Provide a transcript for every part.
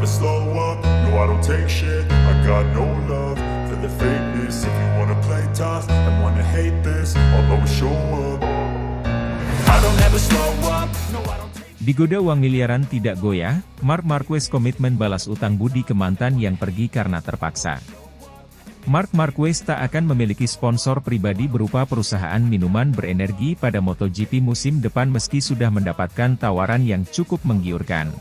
never slow up, no I don't take shit. I got no love for the fakeness. If you wanna play tough and wanna hate this, I'll always show up. I don't ever slow up, no I don't take. Digoda uang miliaran tidak goyah, Marc Marquez komitmen balas utang budi ke mantan yang pergi karena terpaksa. Marc Marquez tak akan memiliki sponsor pribadi berupa perusahaan minuman berenergi pada MotoGP musim depan meski sudah mendapatkan tawaran yang cukup menggiurkan.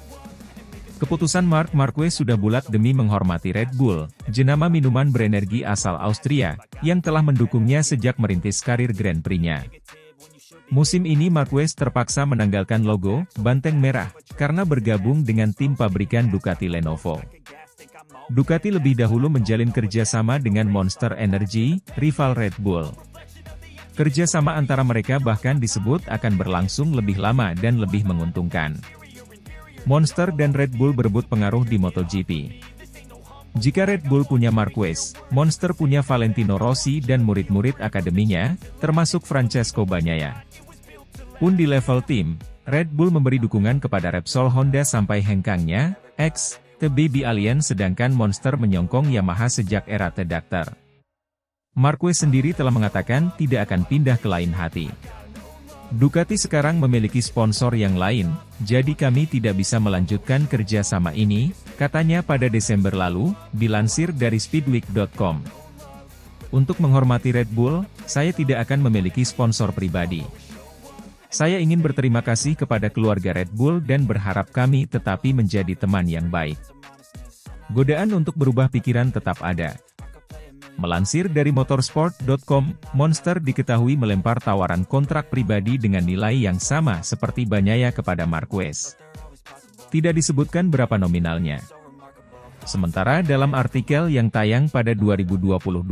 Keputusan Marc Marquez sudah bulat demi menghormati Red Bull, jenama minuman berenergi asal Austria, yang telah mendukungnya sejak merintis karir Grand Prix-nya. Musim ini Marquez terpaksa menanggalkan logo, banteng merah, karena bergabung dengan tim pabrikan Ducati Lenovo. Ducati lebih dahulu menjalin kerjasama dengan Monster Energy, rival Red Bull. Kerjasama antara mereka bahkan disebut akan berlangsung lebih lama dan lebih menguntungkan. Monster dan Red Bull berebut pengaruh di MotoGP. Jika Red Bull punya Marquez, Monster punya Valentino Rossi dan murid-murid akademinya, termasuk Francesco Bagnaia. Pun di level tim, Red Bull memberi dukungan kepada Repsol Honda sampai hengkangnya, The Baby Alien, sedangkan Monster menyongkong Yamaha sejak era The Doctor. Marquez sendiri telah mengatakan tidak akan pindah ke lain hati. Ducati sekarang memiliki sponsor yang lain, jadi kami tidak bisa melanjutkan kerjasama ini, katanya pada Desember lalu, dilansir dari Speedweek.com. Untuk menghormati Red Bull, saya tidak akan memiliki sponsor pribadi. Saya ingin berterima kasih kepada keluarga Red Bull dan berharap kami tetapi menjadi teman yang baik. Godaan untuk berubah pikiran tetap ada. Melansir dari motorsport.com, Monster diketahui melempar tawaran kontrak pribadi dengan nilai yang sama seperti Bagnaia kepada Marquez. Tidak disebutkan berapa nominalnya. Sementara dalam artikel yang tayang pada 2022,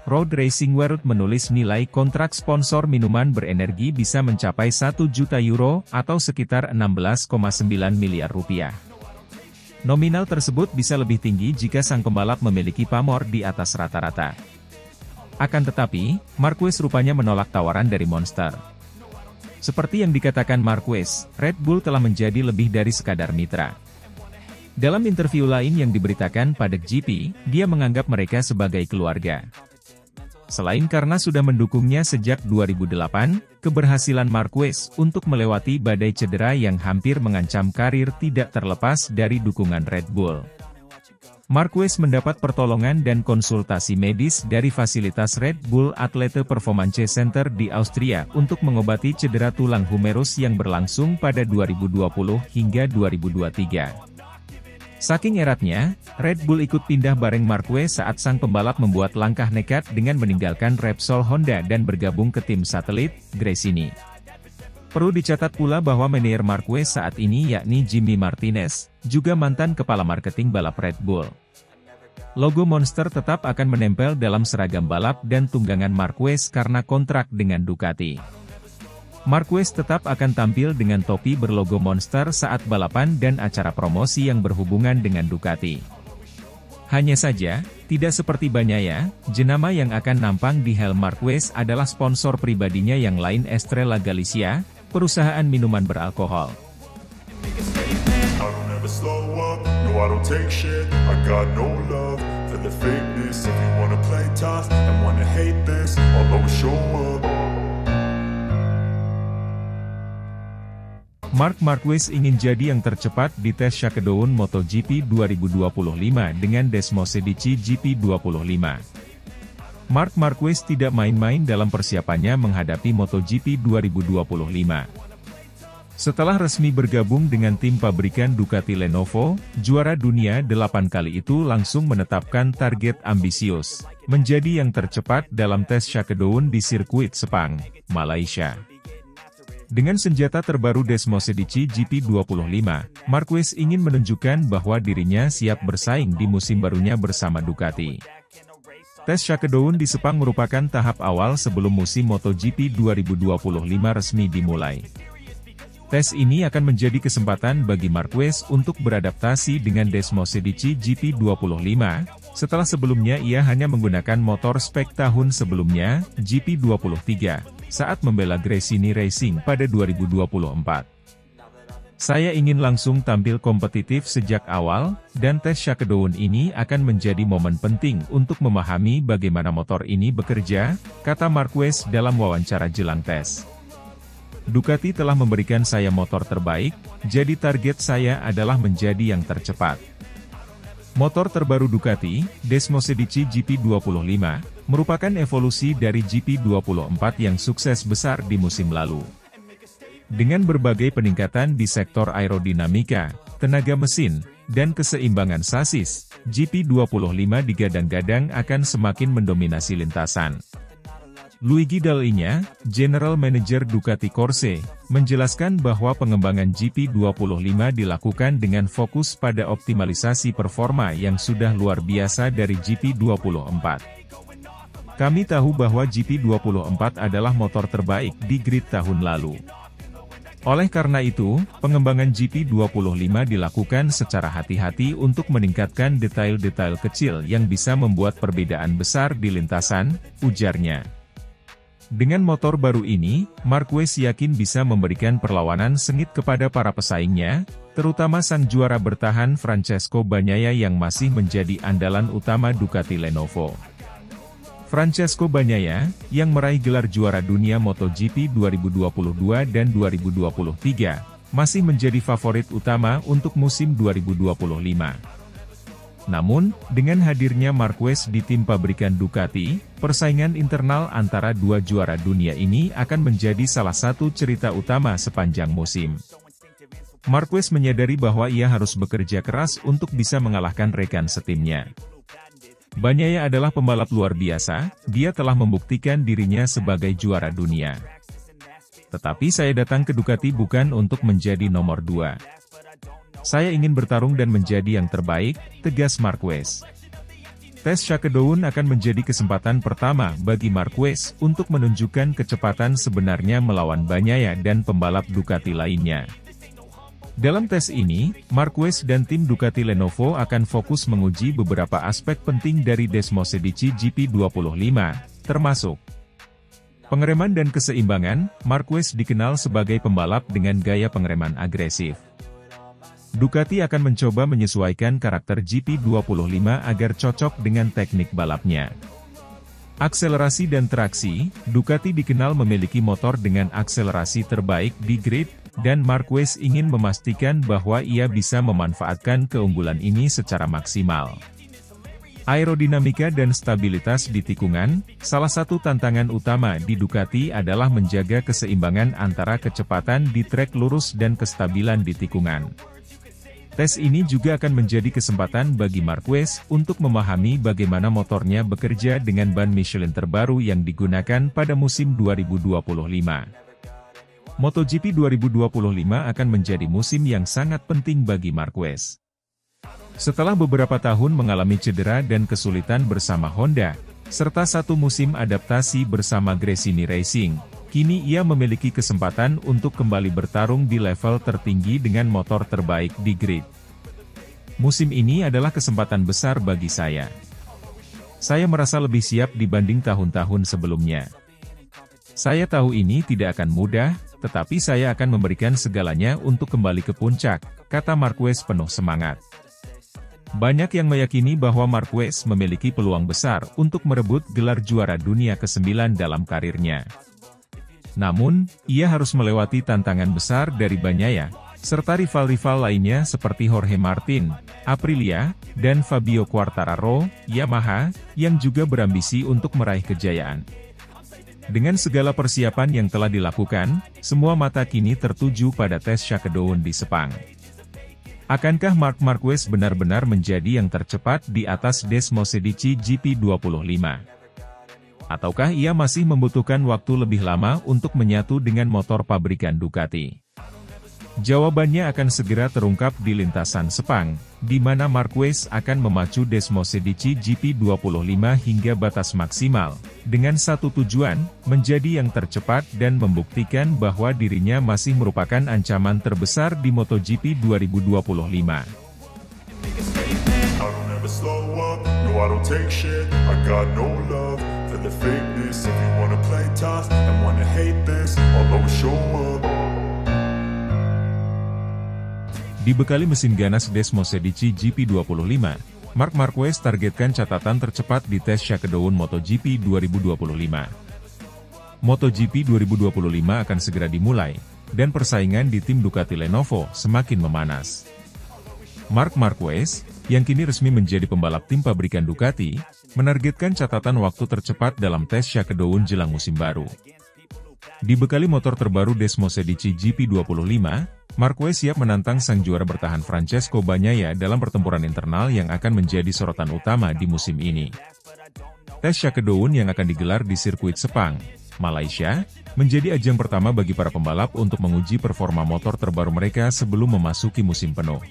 Road Racing World menulis nilai kontrak sponsor minuman berenergi bisa mencapai 1 juta euro atau sekitar 16,9 miliar rupiah. Nominal tersebut bisa lebih tinggi jika sang pembalap memiliki pamor di atas rata-rata. Akan tetapi, Marquez rupanya menolak tawaran dari Monster. Seperti yang dikatakan Marquez, Red Bull telah menjadi lebih dari sekadar mitra. Dalam interview lain yang diberitakan pada GP, dia menganggap mereka sebagai keluarga. Selain karena sudah mendukungnya sejak 2008, keberhasilan Marquez untuk melewati badai cedera yang hampir mengancam karir tidak terlepas dari dukungan Red Bull. Marquez mendapat pertolongan dan konsultasi medis dari fasilitas Red Bull Athlete Performance Center di Austria untuk mengobati cedera tulang humerus yang berlangsung pada 2020 hingga 2023. Saking eratnya, Red Bull ikut pindah bareng Marquez saat sang pembalap membuat langkah nekat dengan meninggalkan Repsol Honda dan bergabung ke tim satelit, Gresini. Perlu dicatat pula bahwa manajer Marquez saat ini yakni Jimmy Martinez, juga mantan kepala marketing balap Red Bull. Logo Monster tetap akan menempel dalam seragam balap dan tunggangan Marquez karena kontrak dengan Ducati. Marquez tetap akan tampil dengan topi berlogo Monster saat balapan dan acara promosi yang berhubungan dengan Ducati. Hanya saja, tidak seperti Bagnaia, jenama yang akan nampang di helm Marquez adalah sponsor pribadinya yang lain, Estrella Galicia, perusahaan minuman beralkohol. Marc Marquez ingin jadi yang tercepat di tes Shakedown MotoGP 2025 dengan Desmosedici GP25. Marc Marquez tidak main-main dalam persiapannya menghadapi MotoGP 2025. Setelah resmi bergabung dengan tim pabrikan Ducati Lenovo, juara dunia 8 kali itu langsung menetapkan target ambisius, menjadi yang tercepat dalam tes Shakedown di sirkuit Sepang, Malaysia. Dengan senjata terbaru Desmosedici GP25, Marquez ingin menunjukkan bahwa dirinya siap bersaing di musim barunya bersama Ducati. Tes Shakedown di Sepang merupakan tahap awal sebelum musim MotoGP 2025 resmi dimulai. Tes ini akan menjadi kesempatan bagi Marquez untuk beradaptasi dengan Desmosedici GP25, setelah sebelumnya ia hanya menggunakan motor spek tahun sebelumnya, GP23. Saat membela Gresini Racing pada 2024. Saya ingin langsung tampil kompetitif sejak awal, dan tes shakedown ini akan menjadi momen penting untuk memahami bagaimana motor ini bekerja, kata Marquez dalam wawancara jelang tes. Ducati telah memberikan saya motor terbaik, jadi target saya adalah menjadi yang tercepat. Motor terbaru Ducati, Desmosedici GP25, merupakan evolusi dari GP24 yang sukses besar di musim lalu. Dengan berbagai peningkatan di sektor aerodinamika, tenaga mesin, dan keseimbangan sasis, GP25 digadang-gadang akan semakin mendominasi lintasan. Luigi Dall'Igna, General Manager Ducati Corse, menjelaskan bahwa pengembangan GP25 dilakukan dengan fokus pada optimalisasi performa yang sudah luar biasa dari GP24. Kami tahu bahwa GP24 adalah motor terbaik di grid tahun lalu. Oleh karena itu, pengembangan GP25 dilakukan secara hati-hati untuk meningkatkan detail-detail kecil yang bisa membuat perbedaan besar di lintasan, ujarnya. Dengan motor baru ini, Marquez yakin bisa memberikan perlawanan sengit kepada para pesaingnya, terutama sang juara bertahan Francesco Bagnaia yang masih menjadi andalan utama Ducati Lenovo. Francesco Bagnaia, yang meraih gelar juara dunia MotoGP 2022 dan 2023, masih menjadi favorit utama untuk musim 2025. Namun, dengan hadirnya Marquez di tim pabrikan Ducati, persaingan internal antara dua juara dunia ini akan menjadi salah satu cerita utama sepanjang musim. Marquez menyadari bahwa ia harus bekerja keras untuk bisa mengalahkan rekan setimnya. Bagnaia adalah pembalap luar biasa, dia telah membuktikan dirinya sebagai juara dunia. Tetapi saya datang ke Ducati bukan untuk menjadi nomor 2. Saya ingin bertarung dan menjadi yang terbaik, tegas Marquez. Tes shakedown akan menjadi kesempatan pertama bagi Marquez untuk menunjukkan kecepatan sebenarnya melawan Bagnaia dan pembalap Ducati lainnya. Dalam tes ini, Marquez dan tim Ducati Lenovo akan fokus menguji beberapa aspek penting dari Desmosedici GP25, termasuk pengereman dan keseimbangan. Marquez dikenal sebagai pembalap dengan gaya pengereman agresif. Ducati akan mencoba menyesuaikan karakter GP25 agar cocok dengan teknik balapnya. Akselerasi dan traksi, Ducati dikenal memiliki motor dengan akselerasi terbaik di grid, dan Marquez ingin memastikan bahwa ia bisa memanfaatkan keunggulan ini secara maksimal. Aerodinamika dan stabilitas di tikungan, salah satu tantangan utama di Ducati adalah menjaga keseimbangan antara kecepatan di trek lurus dan kestabilan di tikungan. Tes ini juga akan menjadi kesempatan bagi Marquez untuk memahami bagaimana motornya bekerja dengan ban Michelin terbaru yang digunakan pada musim 2025. MotoGP 2025 akan menjadi musim yang sangat penting bagi Marquez. Setelah beberapa tahun mengalami cedera dan kesulitan bersama Honda, serta satu musim adaptasi bersama Gresini Racing, kini ia memiliki kesempatan untuk kembali bertarung di level tertinggi dengan motor terbaik di grid. Musim ini adalah kesempatan besar bagi saya. Saya merasa lebih siap dibanding tahun-tahun sebelumnya. Saya tahu ini tidak akan mudah, tetapi saya akan memberikan segalanya untuk kembali ke puncak, kata Marquez penuh semangat. Banyak yang meyakini bahwa Marquez memiliki peluang besar untuk merebut gelar juara dunia ke-9 dalam karirnya. Namun, ia harus melewati tantangan besar dari Bagnaia, serta rival-rival lainnya seperti Jorge Martin, Aprilia, dan Fabio Quartararo, Yamaha, yang juga berambisi untuk meraih kejayaan. Dengan segala persiapan yang telah dilakukan, semua mata kini tertuju pada tes shakedown di Sepang. Akankah Marc Marquez benar-benar menjadi yang tercepat di atas Desmosedici GP25? Ataukah ia masih membutuhkan waktu lebih lama untuk menyatu dengan motor pabrikan Ducati? Jawabannya akan segera terungkap di lintasan Sepang, di mana Marquez akan memacu Desmosedici GP25 hingga batas maksimal, dengan satu tujuan, menjadi yang tercepat dan membuktikan bahwa dirinya masih merupakan ancaman terbesar di MotoGP 2025. Dibekali mesin ganas Desmos Edici GP25, Marc Marquez targetkan catatan tercepat di tes Shakedown MotoGP 2025. MotoGP 2025 akan segera dimulai, dan persaingan di tim Ducati Lenovo semakin memanas. Marc Marquez, yang kini resmi menjadi pembalap tim pabrikan Ducati, menargetkan catatan waktu tercepat dalam tes Shakedown jelang musim baru. Dibekali motor terbaru Desmos Edici GP25, Marquez siap menantang sang juara bertahan Francesco Bagnaia dalam pertempuran internal yang akan menjadi sorotan utama di musim ini. Tes Shakedown yang akan digelar di sirkuit Sepang, Malaysia, menjadi ajang pertama bagi para pembalap untuk menguji performa motor terbaru mereka sebelum memasuki musim penuh.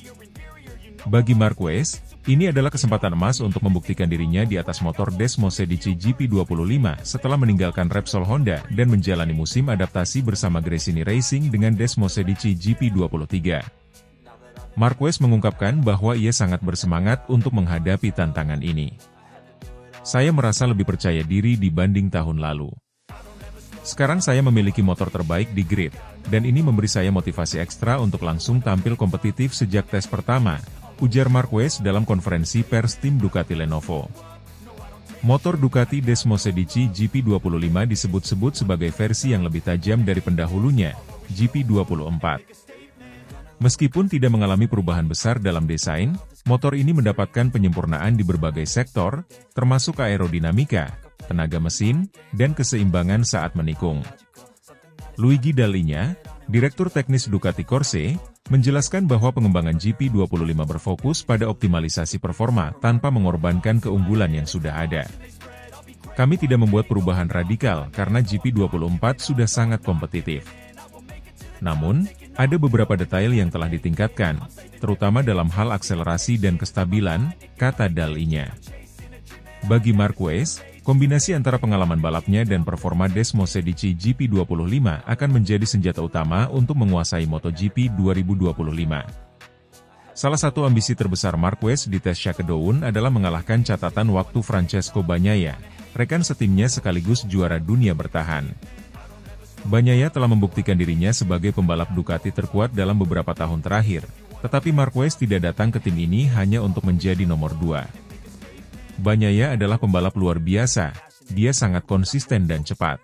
Bagi Marquez, ini adalah kesempatan emas untuk membuktikan dirinya di atas motor Desmos Edici GP25 setelah meninggalkan Repsol Honda dan menjalani musim adaptasi bersama Gresini Racing dengan Desmos Edici GP23. Marquez mengungkapkan bahwa ia sangat bersemangat untuk menghadapi tantangan ini. Saya merasa lebih percaya diri dibanding tahun lalu. Sekarang saya memiliki motor terbaik di grid, dan ini memberi saya motivasi ekstra untuk langsung tampil kompetitif sejak tes pertama, ujar Marquez dalam konferensi pers tim Ducati Lenovo. Motor Ducati Desmos Edici GP25 disebut-sebut sebagai versi yang lebih tajam dari pendahulunya, GP24. Meskipun tidak mengalami perubahan besar dalam desain, motor ini mendapatkan penyempurnaan di berbagai sektor, termasuk aerodinamika, tenaga mesin, dan keseimbangan saat menikung. Luigi Dall'Igna, Direktur Teknis Ducati Corse, menjelaskan bahwa pengembangan GP25 berfokus pada optimalisasi performa tanpa mengorbankan keunggulan yang sudah ada. Kami tidak membuat perubahan radikal karena GP24 sudah sangat kompetitif. Namun, ada beberapa detail yang telah ditingkatkan, terutama dalam hal akselerasi dan kestabilan, kata Dall'Igna. Bagi Marquez, kombinasi antara pengalaman balapnya dan performa Desmos Edici GP25 akan menjadi senjata utama untuk menguasai MotoGP 2025. Salah satu ambisi terbesar Marquez di tes Shakedown adalah mengalahkan catatan waktu Francesco Bagnaia, rekan setimnya sekaligus juara dunia bertahan. Bagnaia telah membuktikan dirinya sebagai pembalap Ducati terkuat dalam beberapa tahun terakhir, tetapi Marquez tidak datang ke tim ini hanya untuk menjadi nomor 2. Bagnaia adalah pembalap luar biasa, dia sangat konsisten dan cepat.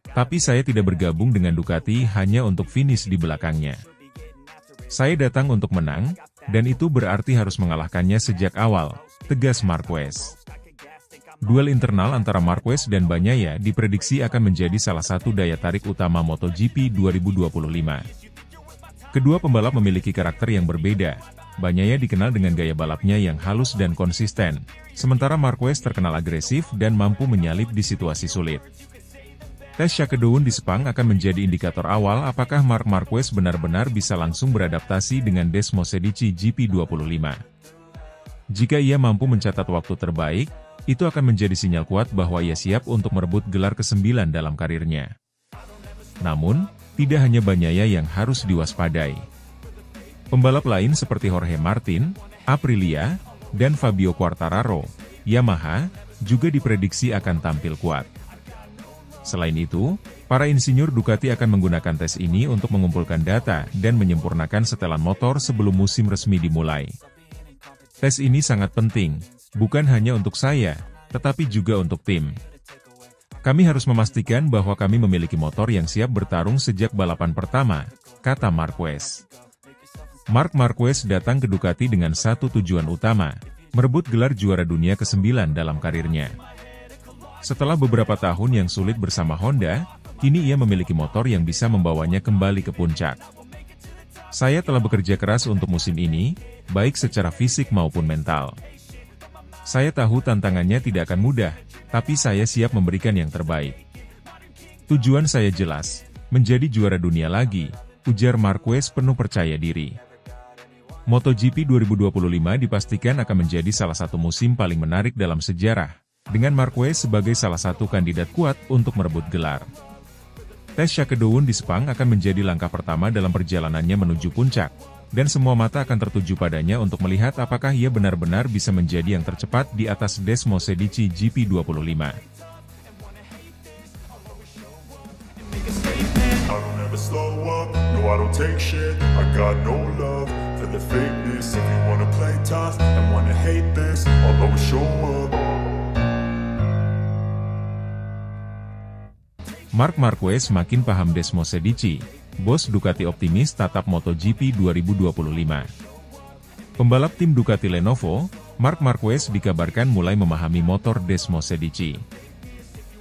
Tapi saya tidak bergabung dengan Ducati hanya untuk finish di belakangnya. Saya datang untuk menang, dan itu berarti harus mengalahkannya sejak awal, tegas Marquez. Duel internal antara Marquez dan Bagnaia diprediksi akan menjadi salah satu daya tarik utama MotoGP 2025. Kedua pembalap memiliki karakter yang berbeda. Bagnaia dikenal dengan gaya balapnya yang halus dan konsisten, sementara Marquez terkenal agresif dan mampu menyalip di situasi sulit. Tes Shakedown di Sepang akan menjadi indikator awal apakah Marc Marquez benar-benar bisa langsung beradaptasi dengan Desmos Edici GP25. Jika ia mampu mencatat waktu terbaik, itu akan menjadi sinyal kuat bahwa ia siap untuk merebut gelar ke-9 dalam karirnya. Namun, tidak hanya Bagnaia yang harus diwaspadai. Pembalap lain seperti Jorge Martin, Aprilia, dan Fabio Quartararo, Yamaha, juga diprediksi akan tampil kuat. Selain itu, para insinyur Ducati akan menggunakan tes ini untuk mengumpulkan data dan menyempurnakan setelan motor sebelum musim resmi dimulai. Tes ini sangat penting, bukan hanya untuk saya, tetapi juga untuk tim. Kami harus memastikan bahwa kami memiliki motor yang siap bertarung sejak balapan pertama, kata Marquez. Marc Marquez datang ke Ducati dengan satu tujuan utama, merebut gelar juara dunia ke-9 dalam karirnya. Setelah beberapa tahun yang sulit bersama Honda, kini ia memiliki motor yang bisa membawanya kembali ke puncak. Saya telah bekerja keras untuk musim ini, baik secara fisik maupun mental. Saya tahu tantangannya tidak akan mudah, tapi saya siap memberikan yang terbaik. Tujuan saya jelas, menjadi juara dunia lagi, ujar Marquez penuh percaya diri. MotoGP 2025 dipastikan akan menjadi salah satu musim paling menarik dalam sejarah, dengan Marquez sebagai salah satu kandidat kuat untuk merebut gelar. Tes Shakedown di Sepang akan menjadi langkah pertama dalam perjalanannya menuju puncak, dan semua mata akan tertuju padanya untuk melihat apakah ia benar-benar bisa menjadi yang tercepat di atas Desmos Edici GP25. I don't ever slow up, no I don't take shit, I got no love for the fakeness. If you wanna play tough and wanna hate this, I'll always show up. Marc Marquez makin paham Desmos Edici, bos Ducati optimis tatap MotoGP 2025. Pembalap tim Ducati Lenovo, Marc Marquez dikabarkan mulai memahami motor Desmos Edici.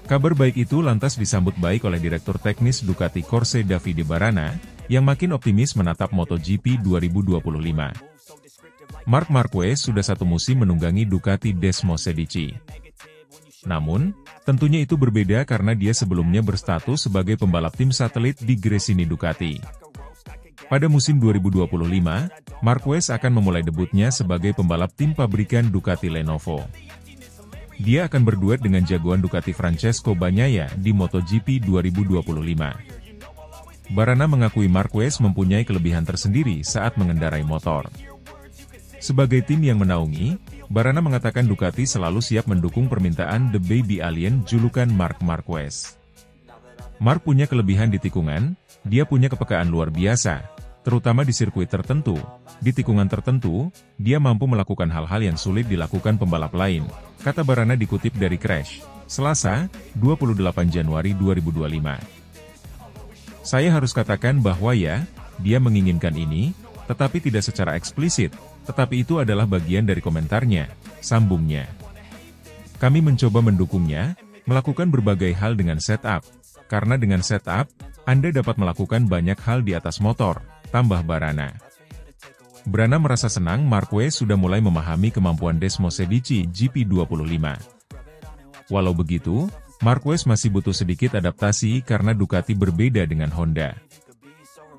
Kabar baik itu lantas disambut baik oleh Direktur Teknis Ducati Corse Davide Barana, yang makin optimis menatap MotoGP 2025. Marc Marquez sudah satu musim menunggangi Ducati Desmos Edici. Namun, tentunya itu berbeda karena dia sebelumnya berstatus sebagai pembalap tim satelit di Gresini Ducati. Pada musim 2025, Marquez akan memulai debutnya sebagai pembalap tim pabrikan Ducati Lenovo. Dia akan berduet dengan jagoan Ducati Francesco Bagnaia di MotoGP 2025. Barana mengakui Marquez mempunyai kelebihan tersendiri saat mengendarai motor. Sebagai tim yang menaungi, Barana mengatakan Ducati selalu siap mendukung permintaan The Baby Alien julukan Marc Marquez. Marc punya kelebihan di tikungan, dia punya kepekaan luar biasa, terutama di sirkuit tertentu. Di tikungan tertentu, dia mampu melakukan hal-hal yang sulit dilakukan pembalap lain, kata Barana dikutip dari Crash, Selasa, 28 Januari 2025. Saya harus katakan bahwa ya, dia menginginkan ini, tetapi tidak secara eksplisit. Tetapi itu adalah bagian dari komentarnya, sambungnya. Kami mencoba mendukungnya, melakukan berbagai hal dengan setup. Karena dengan setup, Anda dapat melakukan banyak hal di atas motor, tambah Barana. Barana merasa senang Marquez sudah mulai memahami kemampuan Desmos Edici GP25. Walau begitu, Marquez masih butuh sedikit adaptasi karena Ducati berbeda dengan Honda.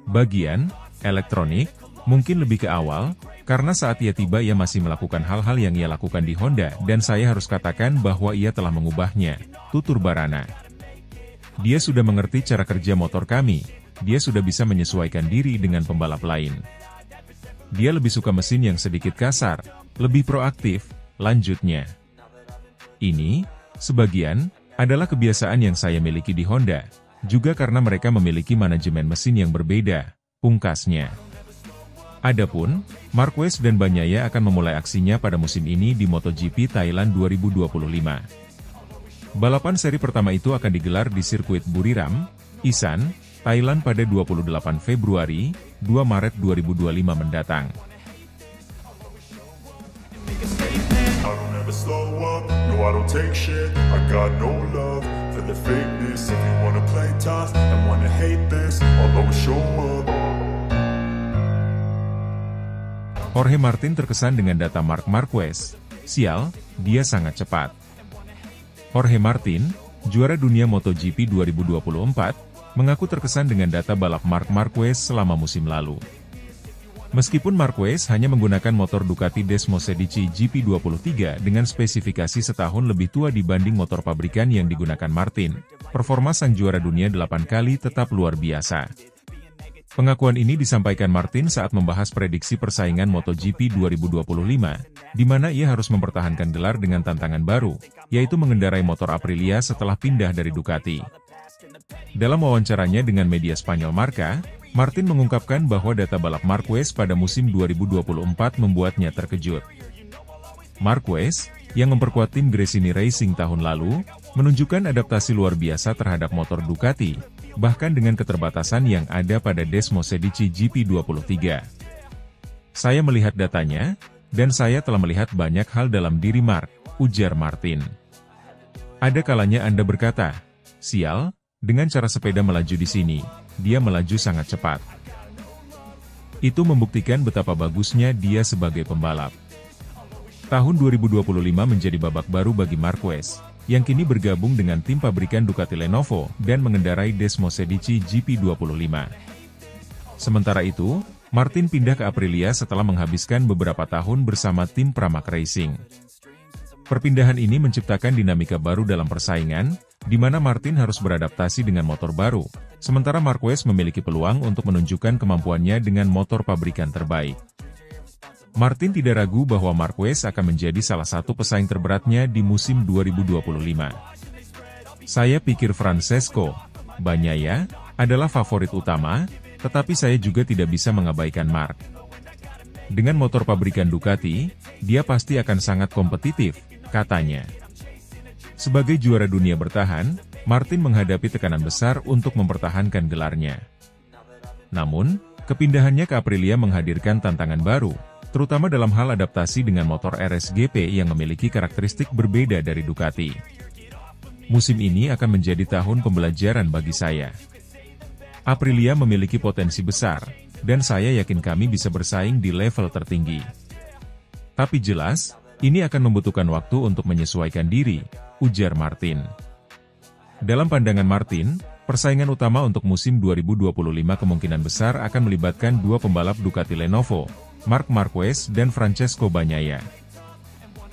Bagian elektronik mungkin lebih ke awal, karena saat ia tiba ia masih melakukan hal-hal yang ia lakukan di Honda dan saya harus katakan bahwa ia telah mengubahnya, tutur Barana. Dia sudah mengerti cara kerja motor kami, dia sudah bisa menyesuaikan diri dengan pembalap lain. Dia lebih suka mesin yang sedikit kasar, lebih proaktif, lanjutnya. Ini, sebagian, adalah kebiasaan yang saya miliki di Honda, juga karena mereka memiliki manajemen mesin yang berbeda, pungkasnya. Adapun, Marquez dan Bagnaia akan memulai aksinya pada musim ini di MotoGP Thailand 2025. Balapan seri pertama itu akan digelar di sirkuit Buriram, Isan, Thailand pada 28 Februari, 2 Maret 2025 mendatang. Jorge Martin terkesan dengan data Marc Marquez. Sial, dia sangat cepat. Jorge Martin, juara dunia MotoGP 2024, mengaku terkesan dengan data balap Marc Marquez selama musim lalu. Meskipun Marquez hanya menggunakan motor Ducati Desmos Edici GP23 dengan spesifikasi setahun lebih tua dibanding motor pabrikan yang digunakan Martin, performa sang juara dunia 8 kali tetap luar biasa. Pengakuan ini disampaikan Martin saat membahas prediksi persaingan MotoGP 2025, di mana ia harus mempertahankan gelar dengan tantangan baru, yaitu mengendarai motor Aprilia setelah pindah dari Ducati. Dalam wawancaranya dengan media Spanyol Marca, Martin mengungkapkan bahwa data balap Marquez pada musim 2024 membuatnya terkejut. Marquez, yang memperkuat tim Gresini Racing tahun lalu, menunjukkan adaptasi luar biasa terhadap motor Ducati, bahkan dengan keterbatasan yang ada pada Desmos Edici GP23. Saya melihat datanya, dan saya telah melihat banyak hal dalam diri Marc, ujar Martin. Ada kalanya Anda berkata, sial, dengan cara sepeda melaju di sini, dia melaju sangat cepat. Itu membuktikan betapa bagusnya dia sebagai pembalap. Tahun 2025 menjadi babak baru bagi Marquez, yang kini bergabung dengan tim pabrikan Ducati Lenovo dan mengendarai Desmos Edici GP25. Sementara itu, Martin pindah ke Aprilia setelah menghabiskan beberapa tahun bersama tim Pramac Racing. Perpindahan ini menciptakan dinamika baru dalam persaingan, di mana Martin harus beradaptasi dengan motor baru, sementara Marquez memiliki peluang untuk menunjukkan kemampuannya dengan motor pabrikan terbaik. Martin tidak ragu bahwa Marquez akan menjadi salah satu pesaing terberatnya di musim 2025. Saya pikir Francesco Bagnaia adalah favorit utama, tetapi saya juga tidak bisa mengabaikan Marc. Dengan motor pabrikan Ducati, dia pasti akan sangat kompetitif, katanya. Sebagai juara dunia bertahan, Martin menghadapi tekanan besar untuk mempertahankan gelarnya. Namun, kepindahannya ke Aprilia menghadirkan tantangan baru, terutama dalam hal adaptasi dengan motor RSGP yang memiliki karakteristik berbeda dari Ducati. Musim ini akan menjadi tahun pembelajaran bagi saya. Aprilia memiliki potensi besar, dan saya yakin kami bisa bersaing di level tertinggi. Tapi jelas, ini akan membutuhkan waktu untuk menyesuaikan diri, ujar Martin. Dalam pandangan Martin, persaingan utama untuk musim 2025 kemungkinan besar akan melibatkan dua pembalap Ducati Lenovo, Marc Marquez dan Francesco Bagnaia.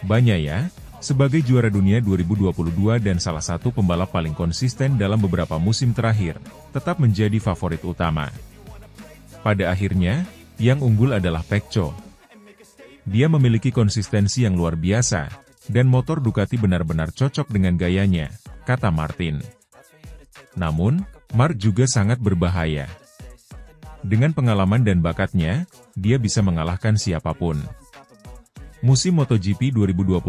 Bagnaia, sebagai juara dunia 2022 dan salah satu pembalap paling konsisten dalam beberapa musim terakhir, tetap menjadi favorit utama. Pada akhirnya, yang unggul adalah Pecco. Dia memiliki konsistensi yang luar biasa, dan motor Ducati benar-benar cocok dengan gayanya, kata Martin. Namun, Marc juga sangat berbahaya. Dengan pengalaman dan bakatnya, dia bisa mengalahkan siapapun. Musim MotoGP 2025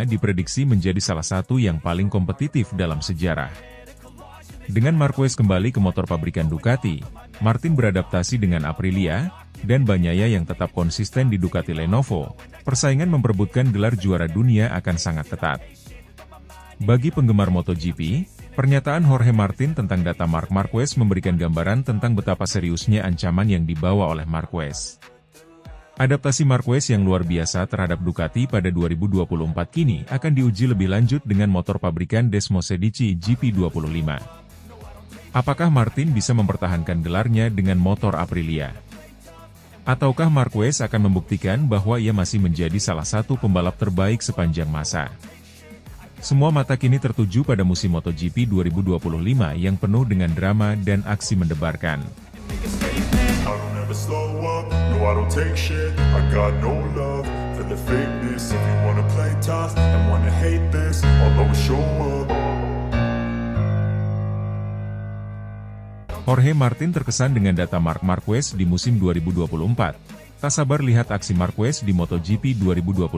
diprediksi menjadi salah satu yang paling kompetitif dalam sejarah. Dengan Marquez kembali ke motor pabrikan Ducati, Martin beradaptasi dengan Aprilia, dan Bagnaia yang tetap konsisten di Ducati Lenovo, persaingan memperebutkan gelar juara dunia akan sangat ketat. Bagi penggemar MotoGP, pernyataan Jorge Martin tentang data Marc Marquez memberikan gambaran tentang betapa seriusnya ancaman yang dibawa oleh Marquez. Adaptasi Marquez yang luar biasa terhadap Ducati pada 2024 kini akan diuji lebih lanjut dengan motor pabrikan Desmosedici GP25. Apakah Martin bisa mempertahankan gelarnya dengan motor Aprilia? Ataukah Marquez akan membuktikan bahwa ia masih menjadi salah satu pembalap terbaik sepanjang masa? Semua mata kini tertuju pada musim MotoGP 2025 yang penuh dengan drama dan aksi mendebarkan. Slow up, no I don't take shit, I got no love for the fakeness. If you wanna play tough and wanna hate this, I'll always show up. Jorge Martin terkesan dengan data Marc Marquez di musim 2024. Tak sabar lihat aksi Marquez di MotoGP 2025.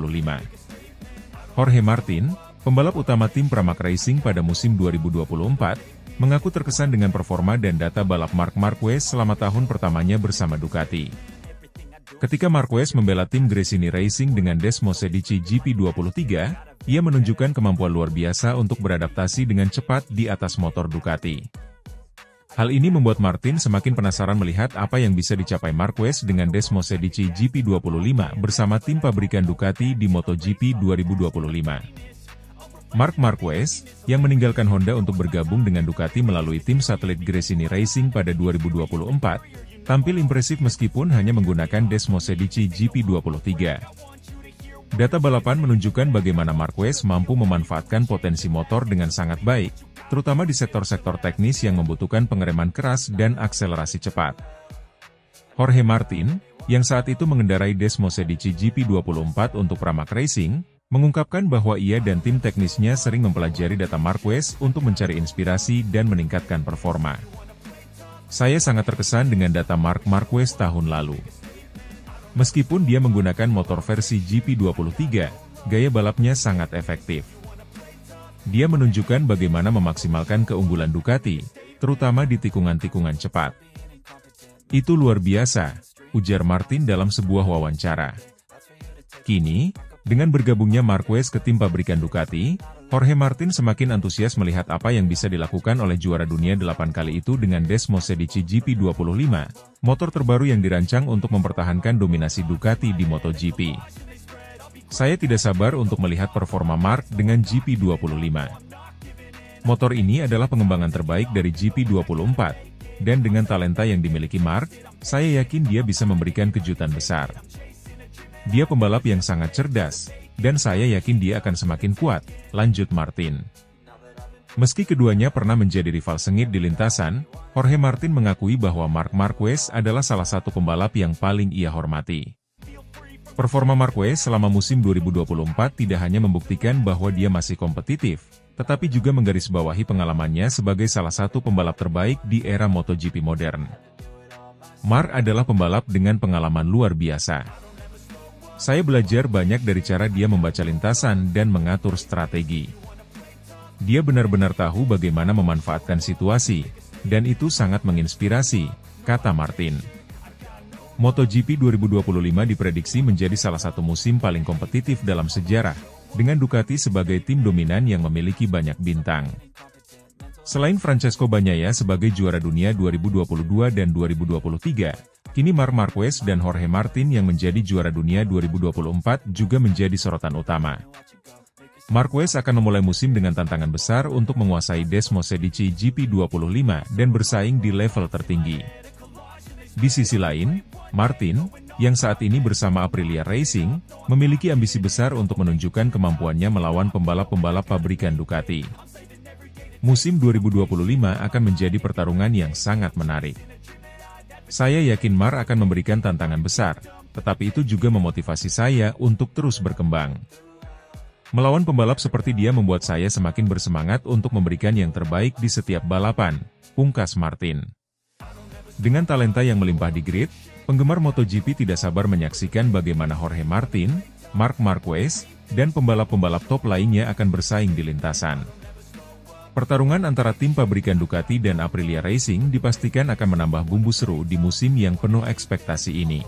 Jorge Martin, pembalap utama tim Pramac Racing pada musim 2024, mengaku terkesan dengan performa dan data balap Marc Marquez selama tahun pertamanya bersama Ducati. Ketika Marquez membela tim Gresini Racing dengan Desmosedici GP23, ia menunjukkan kemampuan luar biasa untuk beradaptasi dengan cepat di atas motor Ducati. Hal ini membuat Martin semakin penasaran melihat apa yang bisa dicapai Marquez dengan Desmosedici GP25 bersama tim pabrikan Ducati di MotoGP 2025. Marc Marquez, yang meninggalkan Honda untuk bergabung dengan Ducati melalui tim satelit Gresini Racing pada 2024, tampil impresif meskipun hanya menggunakan Desmosedici GP23. Data balapan menunjukkan bagaimana Marquez mampu memanfaatkan potensi motor dengan sangat baik, terutama di sektor-sektor teknis yang membutuhkan pengereman keras dan akselerasi cepat. Jorge Martin, yang saat itu mengendarai Desmosedici GP24 untuk Pramac Racing, mengungkapkan bahwa ia dan tim teknisnya sering mempelajari data Marquez untuk mencari inspirasi dan meningkatkan performa. Saya sangat terkesan dengan data Marc Marquez tahun lalu. Meskipun dia menggunakan motor versi GP23, gaya balapnya sangat efektif. Dia menunjukkan bagaimana memaksimalkan keunggulan Ducati, terutama di tikungan-tikungan cepat. Itu luar biasa, ujar Martin dalam sebuah wawancara. Kini, dengan bergabungnya Marquez ke tim pabrikan Ducati, Jorge Martin semakin antusias melihat apa yang bisa dilakukan oleh juara dunia 8 kali itu dengan Desmosedici GP25, motor terbaru yang dirancang untuk mempertahankan dominasi Ducati di MotoGP. Saya tidak sabar untuk melihat performa Marc dengan GP25. Motor ini adalah pengembangan terbaik dari GP24, dan dengan talenta yang dimiliki Marc, saya yakin dia bisa memberikan kejutan besar. Dia pembalap yang sangat cerdas, dan saya yakin dia akan semakin kuat, lanjut Martin. Meski keduanya pernah menjadi rival sengit di lintasan, Jorge Martin mengakui bahwa Marc Marquez adalah salah satu pembalap yang paling ia hormati. Performa Marquez selama musim 2024 tidak hanya membuktikan bahwa dia masih kompetitif, tetapi juga menggarisbawahi pengalamannya sebagai salah satu pembalap terbaik di era MotoGP modern. Marc adalah pembalap dengan pengalaman luar biasa. Saya belajar banyak dari cara dia membaca lintasan dan mengatur strategi. Dia benar-benar tahu bagaimana memanfaatkan situasi, dan itu sangat menginspirasi, kata Martin. MotoGP 2025 diprediksi menjadi salah satu musim paling kompetitif dalam sejarah, dengan Ducati sebagai tim dominan yang memiliki banyak bintang. Selain Francesco Bagnaia sebagai juara dunia 2022 dan 2023, kini Marc Marquez dan Jorge Martin yang menjadi juara dunia 2024 juga menjadi sorotan utama. Marquez akan memulai musim dengan tantangan besar untuk menguasai Desmosedici GP25 dan bersaing di level tertinggi. Di sisi lain, Martin, yang saat ini bersama Aprilia Racing, memiliki ambisi besar untuk menunjukkan kemampuannya melawan pembalap-pembalap pabrikan Ducati. Musim 2025 akan menjadi pertarungan yang sangat menarik. Saya yakin Marc akan memberikan tantangan besar, tetapi itu juga memotivasi saya untuk terus berkembang. Melawan pembalap seperti dia membuat saya semakin bersemangat untuk memberikan yang terbaik di setiap balapan, pungkas Martin. Dengan talenta yang melimpah di grid, penggemar MotoGP tidak sabar menyaksikan bagaimana Jorge Martin, Marc Marquez, dan pembalap-pembalap top lainnya akan bersaing di lintasan. Pertarungan antara tim pabrikan Ducati dan Aprilia Racing dipastikan akan menambah bumbu seru di musim yang penuh ekspektasi ini.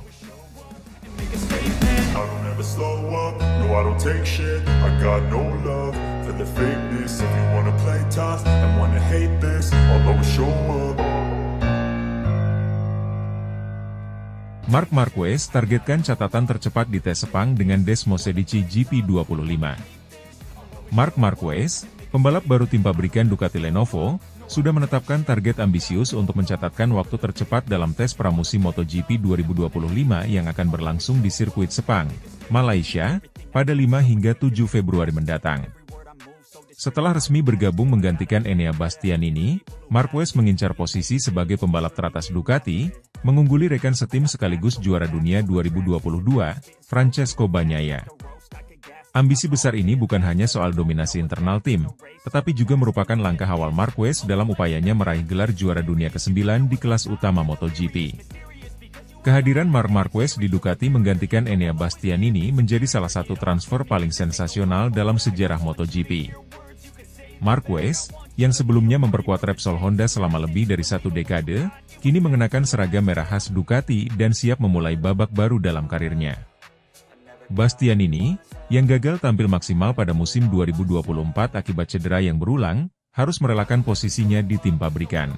I don't take shit, I got no love for the fakeness. If you wanna play tough and wanna hate this, I'll always show up. Marc Marquez targetkan catatan tercepat di tes Sepang dengan Desmosedici GP25. Marc Marquez, pembalap baru tim pabrikan Ducati Lenovo, sudah menetapkan target ambisius untuk mencatatkan waktu tercepat dalam tes pramusim MotoGP 2025 yang akan berlangsung di sirkuit Sepang, Malaysia, pada 5 hingga 7 Februari mendatang. Setelah resmi bergabung menggantikan Enea Bastianini, Marquez mengincar posisi sebagai pembalap teratas Ducati, mengungguli rekan setim sekaligus juara dunia 2022, Francesco Bagnaia. Ambisi besar ini bukan hanya soal dominasi internal tim, tetapi juga merupakan langkah awal Marquez dalam upayanya meraih gelar juara dunia ke-9 di kelas utama MotoGP. Kehadiran Marc Marquez di Ducati menggantikan Enea Bastianini menjadi salah satu transfer paling sensasional dalam sejarah MotoGP. Marquez, yang sebelumnya memperkuat Repsol Honda selama lebih dari 1 dekade, kini mengenakan seragam merah khas Ducati dan siap memulai babak baru dalam karirnya. Bastianini, yang gagal tampil maksimal pada musim 2024 akibat cedera yang berulang, harus merelakan posisinya di tim pabrikan.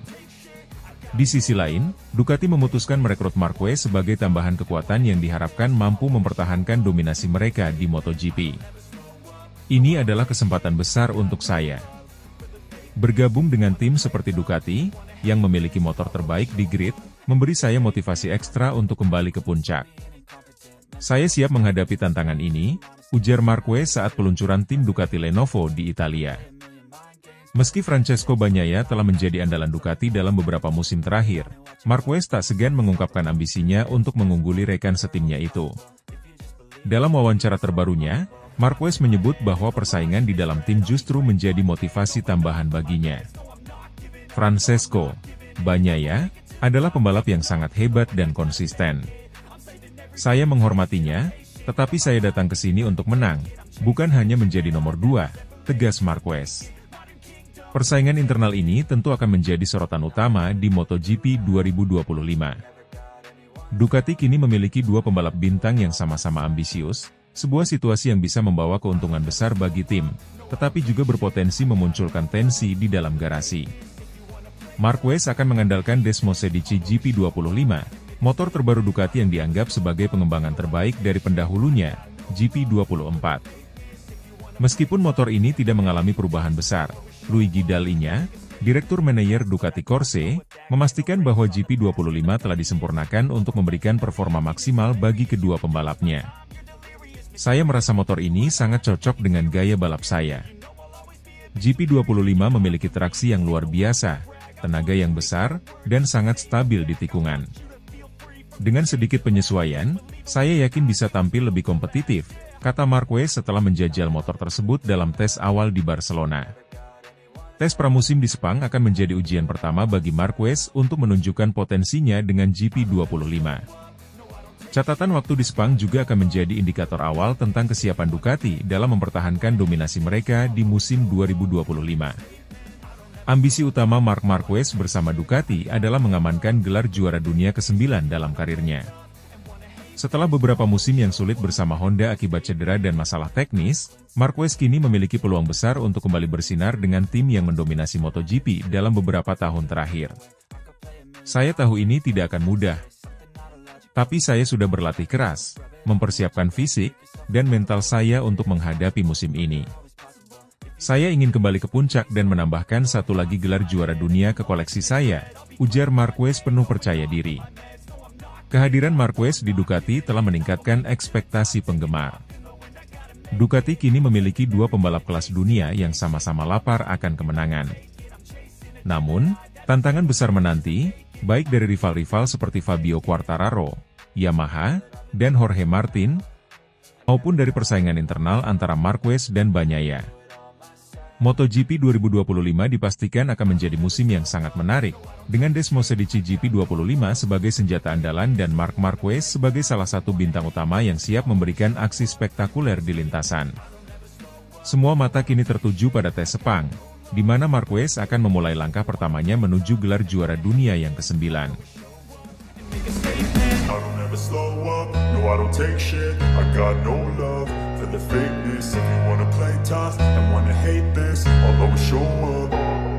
Di sisi lain, Ducati memutuskan merekrut Marquez sebagai tambahan kekuatan yang diharapkan mampu mempertahankan dominasi mereka di MotoGP. Ini adalah kesempatan besar untuk saya. Bergabung dengan tim seperti Ducati, yang memiliki motor terbaik di grid, memberi saya motivasi ekstra untuk kembali ke puncak. Saya siap menghadapi tantangan ini, ujar Marquez saat peluncuran tim Ducati Lenovo di Italia. Meski Francesco Bagnaia telah menjadi andalan Ducati dalam beberapa musim terakhir, Marquez tak segan mengungkapkan ambisinya untuk mengungguli rekan setimnya itu. Dalam wawancara terbarunya, Marquez menyebut bahwa persaingan di dalam tim justru menjadi motivasi tambahan baginya. Francesco Bagnaia adalah pembalap yang sangat hebat dan konsisten. Saya menghormatinya, tetapi saya datang ke sini untuk menang, bukan hanya menjadi nomor 2, tegas Marquez. Persaingan internal ini tentu akan menjadi sorotan utama di MotoGP 2025. Ducati kini memiliki 2 pembalap bintang yang sama-sama ambisius, sebuah situasi yang bisa membawa keuntungan besar bagi tim, tetapi juga berpotensi memunculkan tensi di dalam garasi. Marquez akan mengandalkan Desmosedici GP25, motor terbaru Ducati yang dianggap sebagai pengembangan terbaik dari pendahulunya, GP24. Meskipun motor ini tidak mengalami perubahan besar, Luigi Dall'Igna, Direktur Manajer Ducati Corse, memastikan bahwa GP25 telah disempurnakan untuk memberikan performa maksimal bagi kedua pembalapnya. Saya merasa motor ini sangat cocok dengan gaya balap saya. GP25 memiliki traksi yang luar biasa, tenaga yang besar, dan sangat stabil di tikungan. Dengan sedikit penyesuaian, saya yakin bisa tampil lebih kompetitif, kata Marquez setelah menjajal motor tersebut dalam tes awal di Barcelona. Tes pramusim di Sepang akan menjadi ujian pertama bagi Marquez untuk menunjukkan potensinya dengan GP25. Catatan waktu di Sepang juga akan menjadi indikator awal tentang kesiapan Ducati dalam mempertahankan dominasi mereka di musim 2025. Ambisi utama Marc Marquez bersama Ducati adalah mengamankan gelar juara dunia ke-9 dalam karirnya. Setelah beberapa musim yang sulit bersama Honda akibat cedera dan masalah teknis, Marquez kini memiliki peluang besar untuk kembali bersinar dengan tim yang mendominasi MotoGP dalam beberapa tahun terakhir. Saya tahu ini tidak akan mudah. Tapi saya sudah berlatih keras, mempersiapkan fisik, dan mental saya untuk menghadapi musim ini. Saya ingin kembali ke puncak dan menambahkan satu lagi gelar juara dunia ke koleksi saya, ujar Marquez penuh percaya diri. Kehadiran Marquez di Ducati telah meningkatkan ekspektasi penggemar. Ducati kini memiliki dua pembalap kelas dunia yang sama-sama lapar akan kemenangan. Namun, tantangan besar menanti, baik dari rival-rival seperti Fabio Quartararo, Yamaha, dan Jorge Martin, maupun dari persaingan internal antara Marquez dan Bagnaia. MotoGP 2025 dipastikan akan menjadi musim yang sangat menarik, dengan Desmosedici GP25 sebagai senjata andalan dan Marc Marquez sebagai salah satu bintang utama yang siap memberikan aksi spektakuler di lintasan. Semua mata kini tertuju pada tes Sepang, di mana Marquez akan memulai langkah pertamanya menuju gelar juara dunia yang ke-9. The fakeness, if you wanna play tough and wanna hate this, I'll always show up.